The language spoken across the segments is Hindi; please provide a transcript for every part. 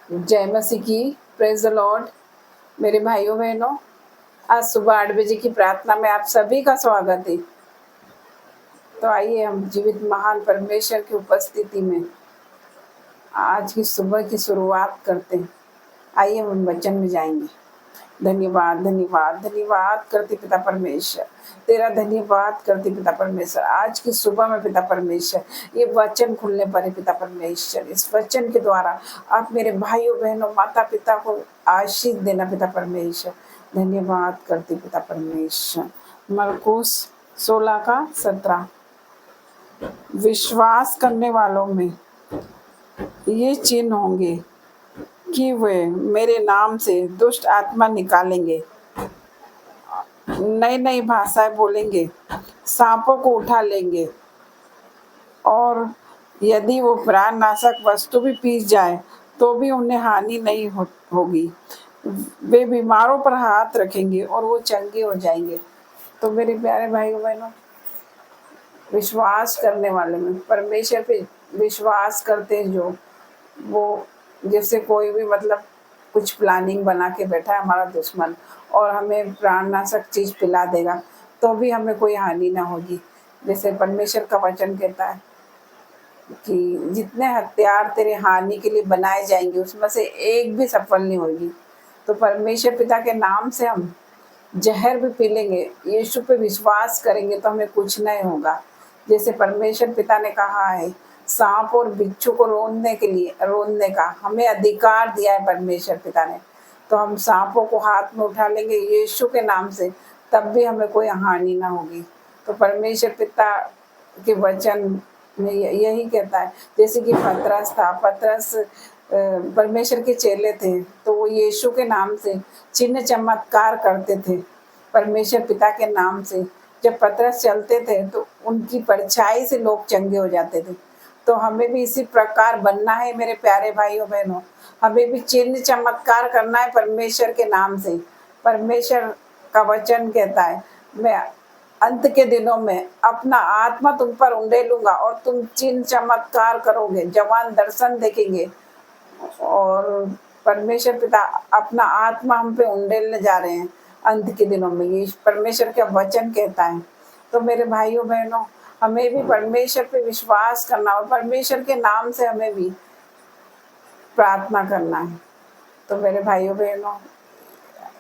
जय मसीह की। Praise the Lord. मेरे भाइयों बहनों, आज सुबह 8 बजे की प्रार्थना में आप सभी का स्वागत है। तो आइए हम जीवित महान परमेश्वर की उपस्थिति में आज की सुबह की शुरुआत करते हैं। आइए हम वचन में जाएंगे। धन्यवाद धन्यवाद धन्यवाद करते पिता परमेश्वर, तेरा धन्यवाद करते पिता परमेश्वर। आज की सुबह में पिता परमेश्वर ये वचन खुलने पर है पिता परमेश्वर। इस वचन के द्वारा आप मेरे भाइयों बहनों माता पिता को आशीष देना पिता परमेश्वर। धन्यवाद करते पिता परमेश्वर। मरकुस 16:17। विश्वास करने वालों में ये चिन्ह होंगे कि वे मेरे नाम से दुष्ट आत्मा निकालेंगे, नई नई भाषाएं बोलेंगे, सांपों को उठा लेंगे, और यदि वो प्राण नाशक वस्तु भी पी जाए तो भी उन्हें हानि नहीं होगी। वे बीमारों पर हाथ रखेंगे और वो चंगे हो जाएंगे। तो मेरे प्यारे भाइयों बहनों, विश्वास करने वाले में परमेश्वर पे विश्वास करते हैं जो, वो जैसे कोई भी कुछ प्लानिंग बना के बैठा है हमारा दुश्मन और हमें प्राणनाशक चीज पिला देगा तो भी हमें कोई हानि ना होगी। जैसे परमेश्वर का वचन कहता है कि जितने हथियार तेरे हानि के लिए बनाए जाएंगे उसमें से एक भी सफल नहीं होगी। तो परमेश्वर पिता के नाम से हम जहर भी पी लेंगे, यीशु पे विश्वास करेंगे तो हमें कुछ नहीं होगा। जैसे परमेश्वर पिता ने कहा है सांप और बिच्छू को रोकने का हमें अधिकार दिया है परमेश्वर पिता ने। तो हम सांपों को हाथ में उठा लेंगे यीशु के नाम से, तब भी हमें कोई हानि ना होगी। तो परमेश्वर पिता के वचन में यही कहता है। जैसे कि पतरस परमेश्वर के चेले थे तो वो यीशु के नाम से चिन्ह चमत्कार करते थे परमेश्वर पिता के नाम से। जब पतरस चलते थे तो उनकी परछाई से लोग चंगे हो जाते थे। तो हमें भी इसी प्रकार बनना है मेरे प्यारे भाइयों बहनों। हमें भी चिन्ह चमत्कार करना है परमेश्वर के नाम से। परमेश्वर का वचन कहता है मैं अंत के दिनों में अपना आत्मा तुम पर उंडेलूंगा और तुम चिन्ह चमत्कार करोगे, जवान दर्शन देखेंगे। और परमेश्वर पिता अपना आत्मा हम पे उंडेलने जा रहे हैं अंत के दिनों में, ये परमेश्वर का वचन कहता है। तो मेरे भाइयों बहनों, हमें भी परमेश्वर पे विश्वास करना और परमेश्वर के नाम से हमें भी प्रार्थना करना है। तो मेरे भाइयों बहनों,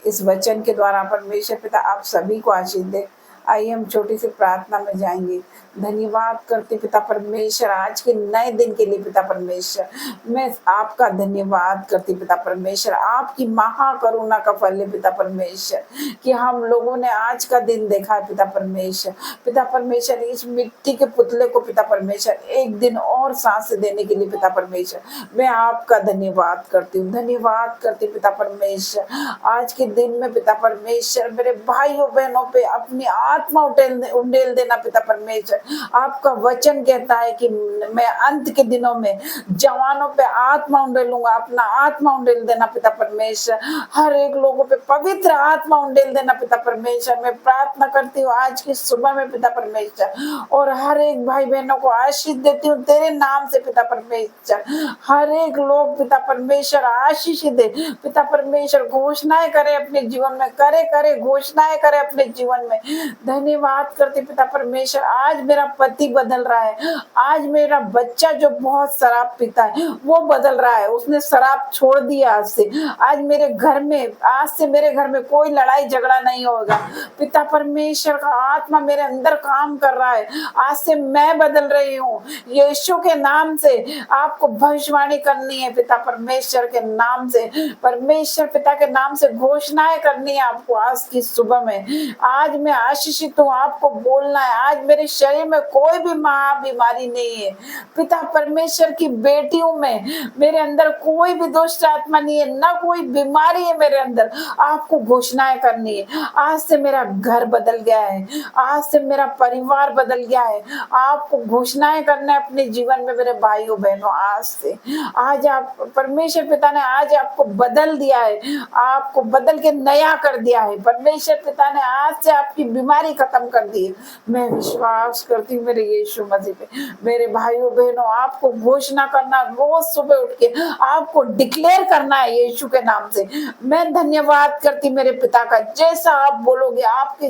इस वचन के द्वारा परमेश्वर पिता आप सभी को आशीष दे। आइए हम छोटी सी प्रार्थना में जाएंगे। धन्यवाद करते पिता परमेश्वर आज के नए दिन के लिए। पिता परमेश्वर मैं आपका धन्यवाद करती पिता परमेश्वर, आपकी महाकरुणा का फल है पिता परमेश्वर कि हम लोगों ने आज का दिन देखा है पिता परमेश्वर। पिता परमेश्वर इस मिट्टी के पुतले को पिता परमेश्वर एक दिन और सांस देने के लिए पिता परमेश्वर मैं आपका धन्यवाद करती हूँ। धन्यवाद करती पिता परमेश्वर आज के दिन में पिता परमेश्वर मेरे भाइयों बहनों पे अपनी आत्मा उंडेल देना पिता परमेश्वर। आपका वचन कहता है कि मैं अंत के दिनों में जवानों पे आत्मा उंडेलूंगा, अपना आत्मा उंडेल देना पिता परमेश्वर। हर एक लोगों पे पवित्र आत्मा उंडेल देना पिता परमेश्वर। मैं प्रार्थना करती हूँ आज की सुबह में पिता परमेश्वर, और हर एक भाई बहनों को आशीष देती हूँ तेरे नाम से पिता परमेश्वर। हर एक लोग पिता परमेश्वर आशीष दे पिता परमेश्वर। घोषणाएं करे अपने जीवन में, करे घोषणाएं करे अपने जीवन में। धन्यवाद करते पिता परमेश्वर। आज मेरा पति बदल रहा है, आज मेरा बच्चा जो बहुत शराब पीता है वो बदल रहा है, उसने शराब छोड़ दिया। आज से आज मेरे घर में कोई लड़ाई झगड़ा नहीं होगा। पिता परमेश्वर का आत्मा मेरे अंदर काम कर रहा है। आज से मैं बदल रही हूँ यीशु के नाम से। आपको भविष्यवाणी करनी है पिता परमेश्वर के नाम से, परमेश्वर पिता के नाम से घोषणाएं करनी है आपको आज की सुबह में। आज मैं आशीषित हूँ, आपको बोलना है। आज मेरे शरीर में कोई भी बीमारी नहीं है पिता परमेश्वर की बेटी हूँ मैं। मेरे अंदर कोई भी दुष्ट आत्मा नहीं है, ना कोई बीमारी है मेरे अंदर। आपको घोषणाएं करनी है। आज से मेरा घर बदल गया है, आज से मेरा परिवार बदल गया है। आपको घोषणाएं करना है अपने जीवन में मेरे भाइयों बहनों। आज से आज आप परमेश्वर पिता ने आज आपको बदल दिया है, आपको बदल के नया कर दिया है। परमेश्वर पिता ने आज से आपकी बीमारी बीमारी खत्म कर दी है। मैं विश्वास करती हूँ मेरे यीशु मसीह पे। मेरे भाइयों बहनों, आपको घोषणा करना, रोज सुबह उठ के आपको डिक्लेयर करना है यीशु के नाम से। मैं धन्यवाद करती मेरे पिता का, जैसा आप बोलोगे आपके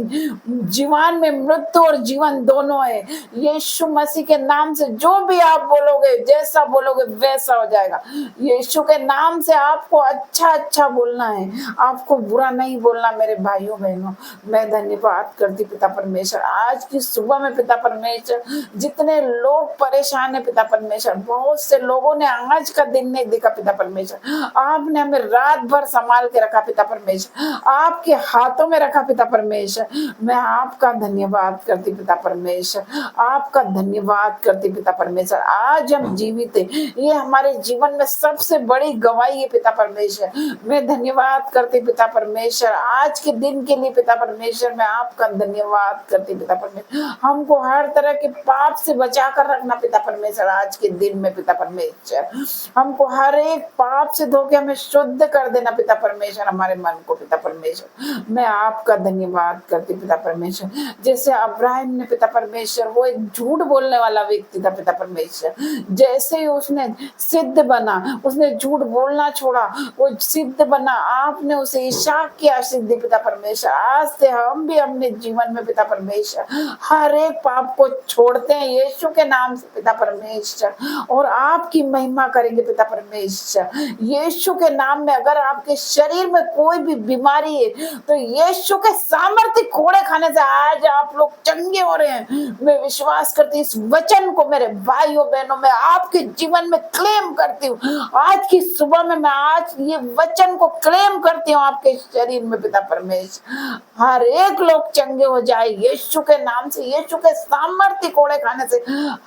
जीवन में मृत्यु और जीवन दोनों है। यीशु मसीह के नाम से जो भी आप बोलोगे, जैसा बोलोगे वैसा हो जाएगा। यीशु के नाम से आपको अच्छा अच्छा बोलना है, आपको बुरा नहीं बोलना मेरे भाइयों बहनों। मैं धन्यवाद करती पिता परमेश्वर, आज की सुबह में पिता परमेश्वर, जितने लोग परेशान है पिता परमेश्वर, बहुत से लोगों ने आज का दिन नहीं देखा पिता परमेश्वर, आपने हमें रात भर संभाल के रखा पिता परमेश्वर, आपके हाथों में रखा पिता परमेश्वर। मैं आपका धन्यवाद करती पिता परमेश्वर, आपका धन्यवाद करती पिता परमेश्वर। आज हम जीवित है, ये हमारे जीवन में सबसे बड़ी गवाही है पिता परमेश्वर। मैं धन्यवाद करती पिता परमेश्वर, आज के दिन के लिए पिता परमेश्वर। मैं आपका धन्यवाद करती पिता परमेश्वर, हमको हर तरह के पाप से बचा कर रखना पिता परमेश्वर। आज के दिन में पिता परमेश्वर, हमको हर एक पाप से धो के हमें शुद्ध कर देना पिता परमेश्वर, हमारे मन को पिता परमेश्वर। मैं आपका धन्यवाद करती पिता परमेश्वर। जैसे अब्राहम ने पिता परमेश्वर, वो एक झूठ बोलने वाला व्यक्ति था पिता परमेश्वर, जैसे ही उसने सिद्ध बना, उसने झूठ बोलना छोड़ा, वो सिद्ध बना, आपने उसे इसहाक की आशीष दी पिता परमेश्वर। आज से हम भी अपने जीवन में पिता परमेश्वर हर एक पाप को छोड़ते हैं यीशु के नाम से पिता परमेश्वर, और आपकी महिमा करेंगे पिता परमेश्वर। यीशु के नाम में अगर आपके शरीर में कोई भी बीमारी है तो यीशु के सामर्थ्य कोड़े खाने से आज आप लोग चंगे हो रहे हैं। मैं विश्वास करती इस वचन को मेरे भाइयों बहनों में आपके जीवन में क्लेम करती हूँ। आज की सुबह में मैं आज ये वचन को क्लेम करती हूँ आपके शरीर में पिता परमेश्वर, हर एक लोग चंगे हो जाए यीशु के नाम से। यीशु के सामर्थ्य कोड़े खाने से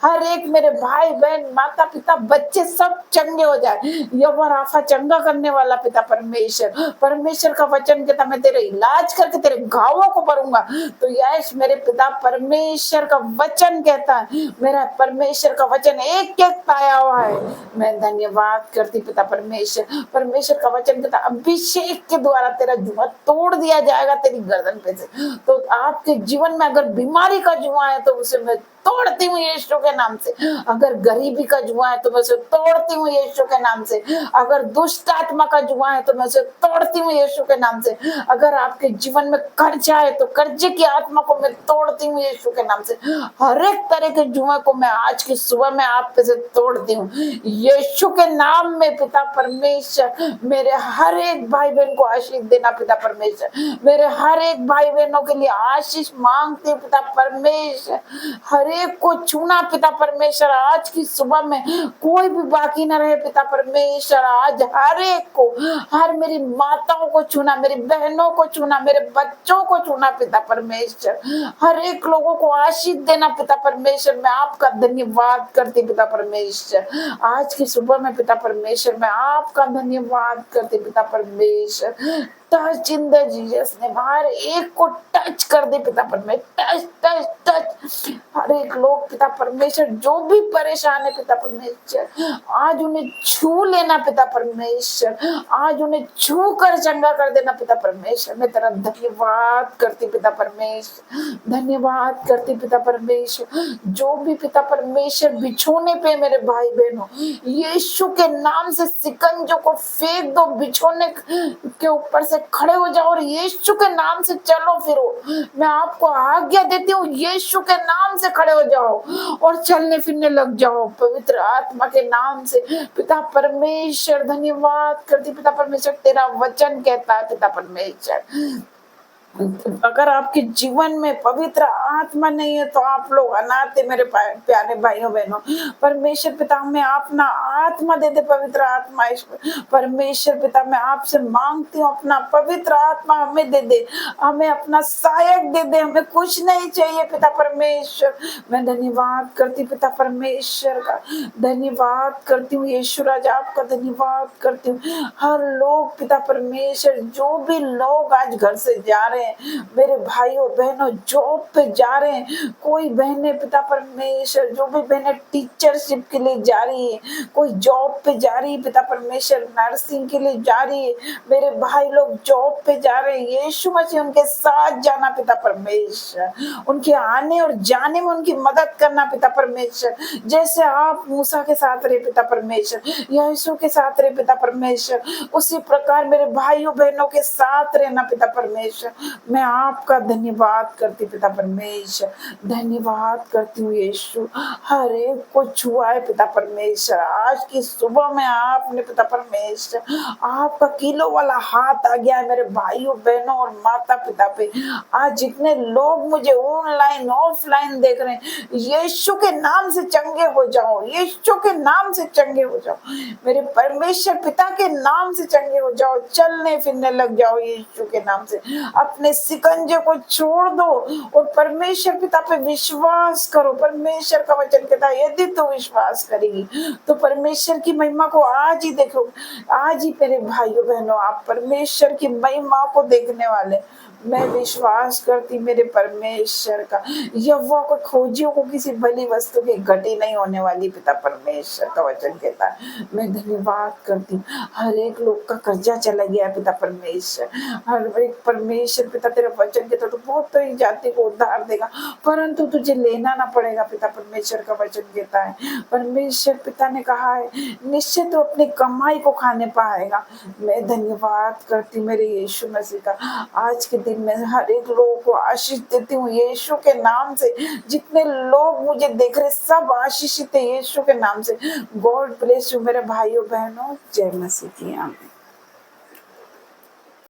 हर एक मेरे भाई बहन, माता पिता, बच्चे सब चंगे हो जाए। यहोवा राफा चंगा करने वाला पिता परमेश्वर, परमेश्वर का वचन कहता मैं तेरे इलाज करके तेरे घावों को भरूंगा। तो यश मेरे पिता परमेश्वर का वचन कहता है, मेरा परमेश्वर का वचन एक एक पाया हुआ है। मैं धन्यवाद करती पिता परमेश्वर। परमेश्वर का वचन कहता अभिषेक के द्वारा तेरा जुआ तोड़ दिया जाएगा तेरी गर्दन पे से। तो आपके जीवन में अगर बीमारी का जुआ है तो उसे मैं तोड़ती हूँ यीशु के नाम से। अगर गरीबी का जुआ है तो मैं उसे तोड़ती हूँ यीशु के नाम से। अगर दुष्ट आत्मा का जुआ है तो मैं उसे तोड़ती हूँ यीशु के नाम से। अगर आपके जीवन में कर्जा है तो कर्जे की आत्मा को मैं तोड़ती हूँ यीशु के नाम से। हर एक तरह के जुए को मैं आज की सुबह में आप पे से तोड़ती हूँ यीशु के नाम में पिता परमेश्वर। मेरे हर एक भाई बहन को आशीष देना पिता परमेश्वर। मेरे हर एक भाई बहनों के लिए आशीष मांगते पिता परमेश्वर। हर एक को छूना पिता परमेश्वर। आज की सुबह में कोई भी बाकी न रहे पिता परमेश्वर। आज हर एक को, हर मेरी माताओं को छूना, मेरी बहनों को छूना, मेरे बच्चों को छूना पिता परमेश्वर। हर एक लोगों को आशीष देना पिता परमेश्वर। मैं आपका धन्यवाद करती पिता परमेश्वर। आज की सुबह में पिता परमेश्वर मैं आपका धन्यवाद करती पिता परमेश्वर। Touch in the Jesus name, हर एक को टच कर दे पिता परमेश्वर। टच टच टच हर एक लोग पिता परमेश्वर जो भी परेशान है पिता परमेश्वर, आज उन्हें छू लेना पिता परमेश्वर। आज उन्हें छू कर चंगा कर देना पिता परमेश्वर। मैं तेरा धन्यवाद करती पिता परमेश्वर, धन्यवाद करती पिता परमेश्वर। जो भी पिता परमेश्वर बिछोने पे मेरे भाई बहनों, यीशु के नाम से सिकंजों को फेंक दो, बिछोने के ऊपर से खड़े हो जाओ और यीशु के नाम से चलो फिरो। मैं आपको आज्ञा देती हूँ यीशु के नाम से खड़े हो जाओ और चलने फिरने लग जाओ पवित्र आत्मा के नाम से। पिता परमेश्वर धन्यवाद करती पिता परमेश्वर। तेरा वचन कहता है पिता परमेश्वर, अगर आपके जीवन में पवित्र आत्मा नहीं है तो आप लोग अनाथ है मेरे प्यारे भाइयों बहनों। परमेश्वर पिता हमें अपना आत्मा दे दे, पवित्र आत्मा। परमेश्वर पिता मैं आपसे मांगती हूँ अपना पवित्र आत्मा हमें दे दे, हमें अपना सहायक दे दे, हमें कुछ नहीं चाहिए पिता परमेश्वर। मैं धन्यवाद करती पिता परमेश्वर का, धन्यवाद करती हूँ यीशु राजा, आपका धन्यवाद करती हूँ। हर लोग पिता परमेश्वर, जो भी लोग आज घर से जा रहे हैं हैं, मेरे भाइयों बहनों जॉब पे जा रहे हैं, कोई बहनें पिता परमेश्वर, जो भी बहनें टीचरशिप के लिए जा रही है, कोई जॉब पे जा रही है पिता परमेश्वर, नर्सिंग के लिए जा रही है, मेरे भाई लोग जॉब पे जा रहे हैं, यीशु मसीह उनके साथ जाना पिता परमेश्वर, उनके आने और जाने में उनकी मदद करना पिता परमेश्वर, जैसे आप मूसा के साथ रहे पिता परमेश्वर, यीशु के साथ रहे पिता परमेश्वर, उसी प्रकार मेरे भाइयों बहनों के साथ रहना पिता परमेश्वर। मैं आपका धन्यवाद करती पिता परमेश्वर, धन्यवाद करती हूँ यीशु, हर एक को छुआ है पिता परमेश्वर। आज की सुबह में आपने पिता परमेश्वर आपका किलो वाला हाथ आ गया है मेरे भाइयों बहनों और माता पिता पे। आज जितने लोग मुझे ऑनलाइन ऑफलाइन देख रहे हैं, यीशु के नाम से चंगे हो जाओ, यीशु के नाम से चंगे हो जाओ, मेरे परमेश्वर पिता के नाम से चंगे हो जाओ, चलने फिरने लग जाओ यीशु के नाम से, अपने सिकंजे को छोड़ दो और परमेश्वर पिता पे विश्वास करो। परमेश्वर का वचन कहता है यदि तू विश्वास करेगी तो परमेश्वर की महिमा को आज ही देखो। आज ही मेरे भाइयों बहनों आप परमेश्वर की महिमा को देखने वाले। मैं विश्वास करती मेरे परमेश्वर का, यहोवा को खोजियों को किसी भली वस्तु की घटी नहीं होने वाली, पिता परमेश्वर का वचन कहता है। मैं धन्यवाद करती हूँ, हर एक लोग का कर्जा चला गया है पिता परमेश्वर, हर एक परमेश्वर पिता तेरा वचन कहता तो बहुत तो ही जाति को उद्धार देगा, परंतु तुझे लेना ना पड़ेगा, पिता परमेश्वर का वचन कहता है। परमेश्वर पिता ने कहा है निश्चय तो अपनी कमाई को खाने पाएगा। मैं धन्यवाद करती मेरे यीशु मसीह का, आज के दिन में हर एक लोगों को आशीष देती हूँ यीशु के नाम से। जितने लोग मुझे देख रहे सब आशीषित है यीशु के नाम से। गॉड ब्लेस यू मेरे भाइयों बहनों, जय मसीह की आमीन।